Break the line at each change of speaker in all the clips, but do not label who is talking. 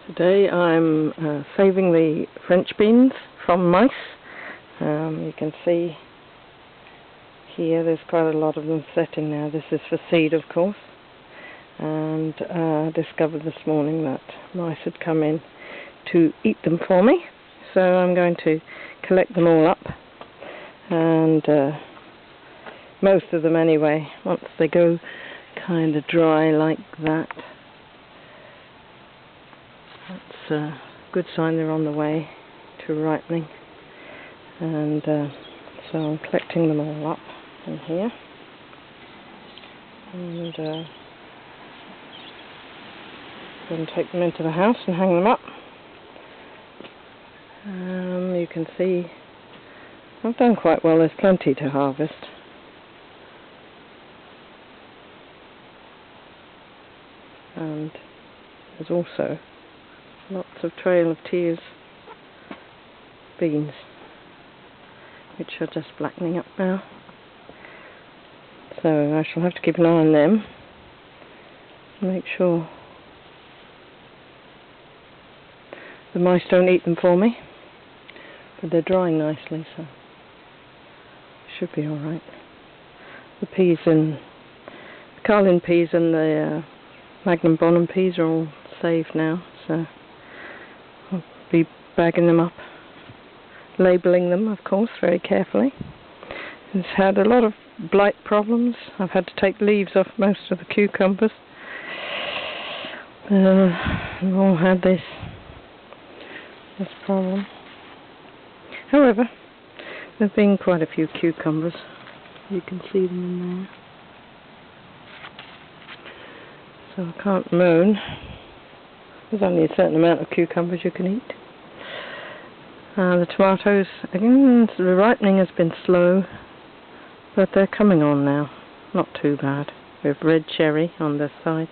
Today I'm saving the French beans from mice. You can see here there's quite a lot of them setting now. This is for seed, of course, and I discovered this morning that mice had come in to eat them for me, so I'm going to collect them all up, and most of them anyway, once they go kind of dry like that. That's a good sign they're on the way to ripening, and so I'm collecting them all up in here, and then take them into the house and hang them up. You can see I've done quite well. There's plenty to harvest. And there's also lots of Trail of Tears beans, which are just blackening up now. So I shall have to keep an eye on them, make sure the mice don't eat them for me. But they're drying nicely, so should be alright. The peas and the Carlin peas and the Magnum Bonum peas are all saved now, so I'll be bagging them up, labelling them, of course, very carefully. It's had a lot of blight problems. I've had to take leaves off most of the cucumbers. They've all had this problem. However, there have been quite a few cucumbers. You can see them in there. So I can't moan. There's only a certain amount of cucumbers you can eat. The tomatoes, again, the ripening has been slow, but they're coming on now. Not too bad. We have red cherry on this side,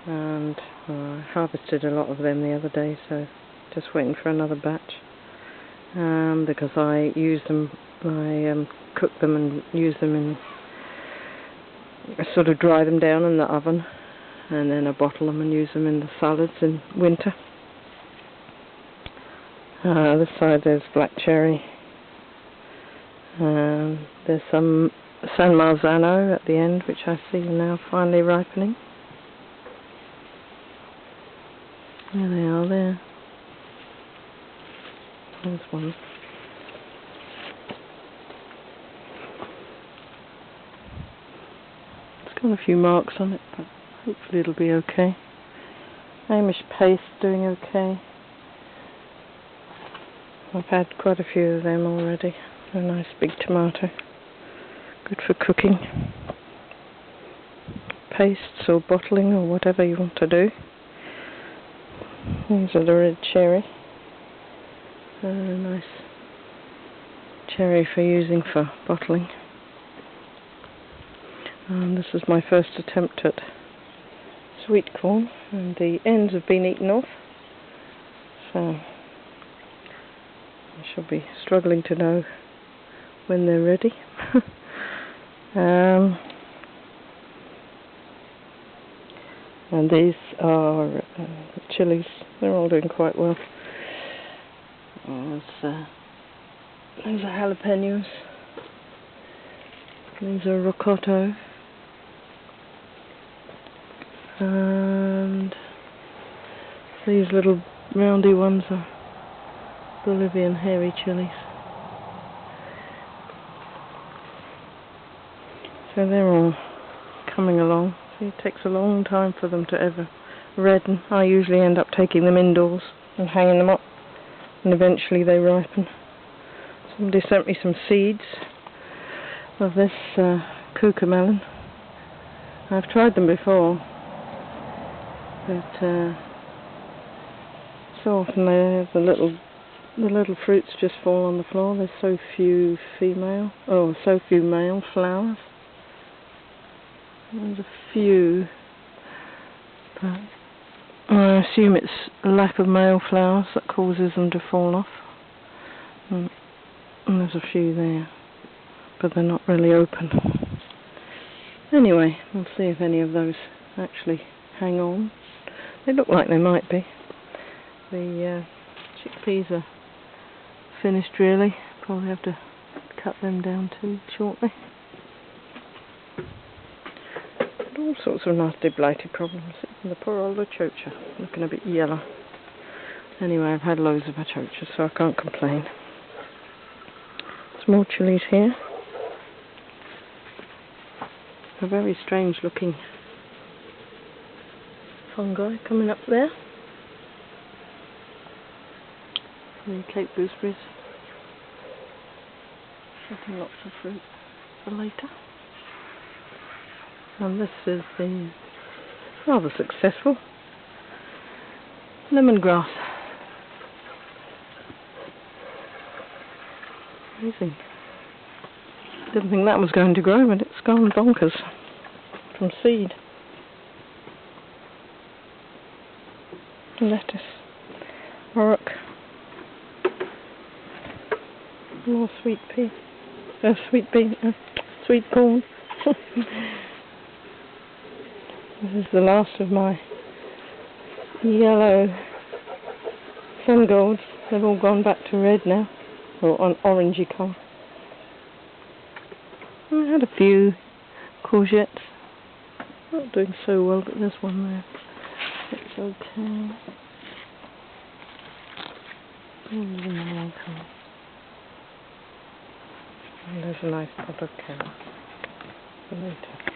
and I harvested a lot of them the other day, so just waiting for another batch. Because I use them, I cook them and use them in, sort of dry them down in the oven, and then I bottle them and use them in the salads in winter. This side there's black cherry. There's some San Marzano at the end, which I see now finally ripening. There they are there. There's one. It's got a few marks on it, but hopefully it'll be okay. Amish paste doing okay. I've had quite a few of them already. A nice big tomato. Good for cooking. Pastes or bottling or whatever you want to do. These are the red cherry. A nice cherry for using for bottling. This is my first attempt at sweet corn, and the ends have been eaten off, so I shall be struggling to know when they're ready. And these are chilies. They're all doing quite well. Those are jalapenos. These are ricotta. And these little roundy ones are Bolivian hairy chilies. So they're all coming along. See, it takes a long time for them to ever redden. I usually end up taking them indoors and hanging them up, and eventually they ripen. Somebody sent me some seeds of this cucamelon. I've tried them before, but so often the little fruits just fall on the floor. There's so few male flowers. There's a few, but I assume it's a lack of male flowers that causes them to fall off. And there's a few there, but they're not really open. Anyway, we'll see if any of those actually hang on. They look like they might be. The chickpeas are finished really. Probably have to cut them down too shortly. But all sorts of nasty blighty problems. And the poor old achocha looking a bit yellow. Anyway, I've had loads of achochas, so I can't complain. Some more chilies here. A very strange looking fungi coming up there. The Cape gooseberries. Getting lots of fruit for later. And this is the rather successful lemongrass. Amazing. Didn't think that was going to grow, but it's gone bonkers from seed. Lettuce, rock, more sweet pea, sweet corn. This is the last of my yellow sun golds. They've all gone back to red now, or on orangey colour. I had a few courgettes. Not doing so well, but there's one there. It's okay. And there's a nice pot of carrots for later.